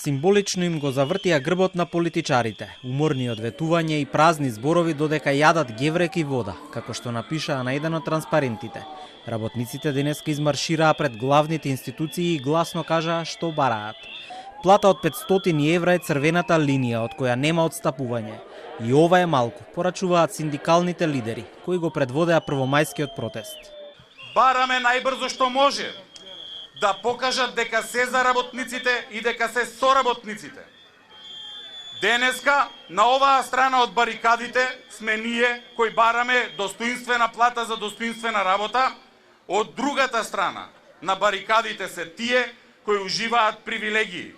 Символично им го завртија грбот на политичарите, уморни од ветување и празни зборови додека јадат геврек и вода, како што напишаа на еден од транспарентите. Работниците денеска измаршираа пред главните институции и гласно кажаа што бараат. Плата од 500 евра е црвената линија од која нема отстапување. И ова е малку, порачуваат синдикалните лидери, кои го предводеа првомајскиот протест. Бараме најбрзо што може да покажат дека се за работниците и дека се со работниците. Денеска на оваа страна од барикадите сме ние кои бараме достоинствена плата за достоинствена работа, од другата страна на барикадите се тие кои уживаат привилегии.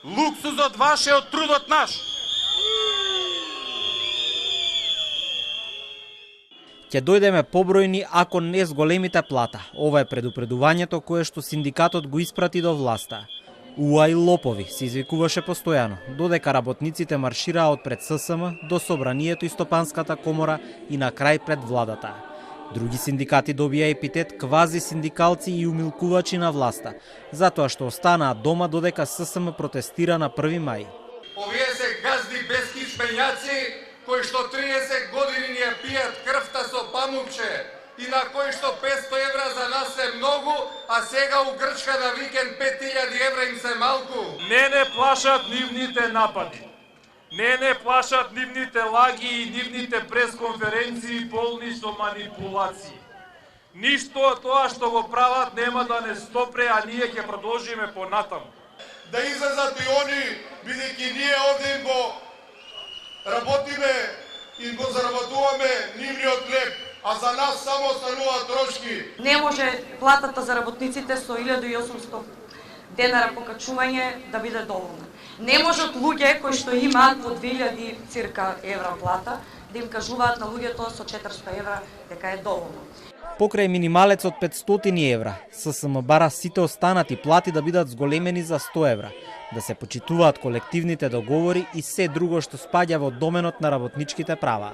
Луксузот ваш е од трудот наш. Ќе дојдеме побројни ако не с големите плата. Ова е предупредувањето кое што синдикатот го испрати до власта. Уај лопови се извикуваше постојано, додека работниците маршираа од пред ССМ до Собранието и Стопанската комора и на крај пред владата. Други синдикати добија епитет квази синдикалци и умилкувачи на власта, затоа што останаа дома додека ССМ протестира на 1 мај. Овие се газди бескишменјаци кои што 30 години ни ја пијат крвта со памукче и на кои што 500 евра за нас е многу, а сега у Грчка на викенд 5000 евра им се малку. Не плашат нивните напади. Не плашат нивните лаги и нивните пресконференции полни со манипулации. Ништо од тоа што го прават нема да не стопре, а ние ќе продолжиме понатаму. Да излезат и они, бидејќи ние овде им го работиме и го заработуваме нивниот леп, а за нас само остануваат трошки. Не може платата за работниците со 1800 денара покачување да биде доволна. Не можат луѓе кои што имаат по 2000 цирка евра плата да им кажуваат на луѓето со 400 евра дека е доволно. Покрај минималец од 500 евра, ССМ бара сите останати плати да бидат зголемени за 100 евра, да се почитуваат колективните договори и се друго што спаѓа во доменот на работничките права.